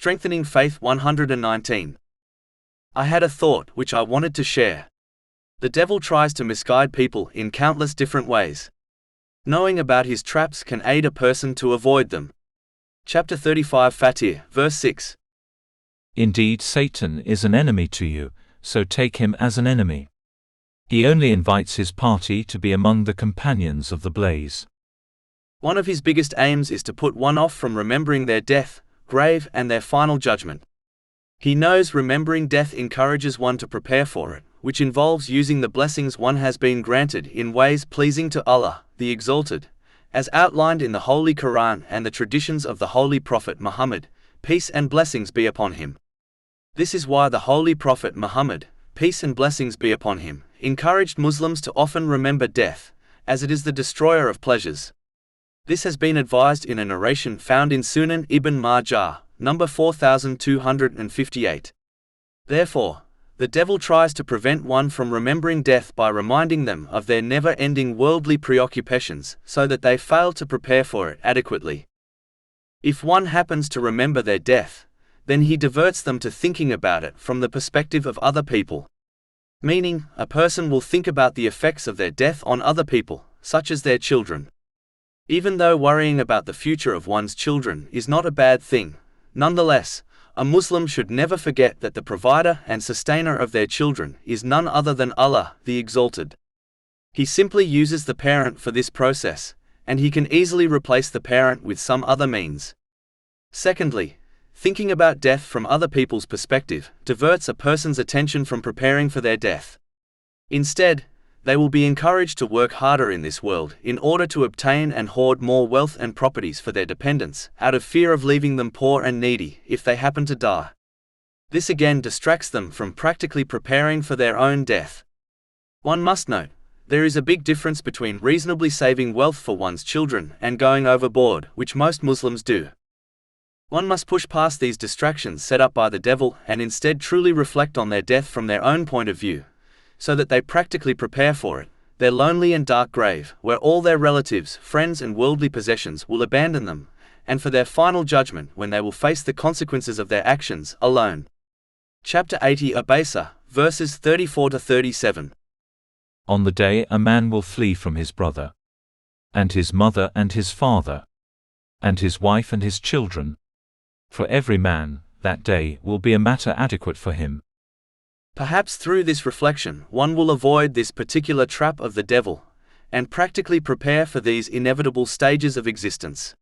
Strengthening Faith 119. I had a thought which I wanted to share. The devil tries to misguide people in countless different ways. Knowing about his traps can aid a person to avoid them. Chapter 35 Fatir, verse 6. Indeed, Satan is an enemy to you, so take him as an enemy. He only invites his party to be among the companions of the blaze. One of his biggest aims is to put one off from remembering their death, grave, and their final judgment. He knows remembering death encourages one to prepare for it, which involves using the blessings one has been granted in ways pleasing to Allah, the Exalted, as outlined in the Holy Quran and the traditions of the Holy Prophet Muhammad, peace and blessings be upon him. This is why the Holy Prophet Muhammad, peace and blessings be upon him, encouraged Muslims to often remember death, as it is the destroyer of pleasures. This has been advised in a narration found in Sunan Ibn Majah, number 4258. Therefore, the devil tries to prevent one from remembering death by reminding them of their never-ending worldly preoccupations so that they fail to prepare for it adequately. If one happens to remember their death, then he diverts them to thinking about it from the perspective of other people. Meaning, a person will think about the effects of their death on other people, such as their children. Even though worrying about the future of one's children is not a bad thing, nonetheless, a Muslim should never forget that the provider and sustainer of their children is none other than Allah, the Exalted. He simply uses the parent for this process, and he can easily replace the parent with some other means. Secondly, thinking about death from other people's perspective diverts a person's attention from preparing for their death. Instead, they will be encouraged to work harder in this world in order to obtain and hoard more wealth and properties for their dependents, out of fear of leaving them poor and needy if they happen to die. This again distracts them from practically preparing for their own death. One must note, there is a big difference between reasonably saving wealth for one's children and going overboard, which most Muslims do. One must push past these distractions set up by the devil and instead truly reflect on their death from their own point of view, so that they practically prepare for it, their lonely and dark grave, where all their relatives, friends and worldly possessions will abandon them, and for their final judgment when they will face the consequences of their actions alone. Chapter 80 Abasa, verses 34-37. On the day a man will flee from his brother, and his mother and his father, and his wife and his children. For every man, that day will be a matter adequate for him. Perhaps through this reflection one will avoid this particular trap of the devil, and practically prepare for these inevitable stages of existence.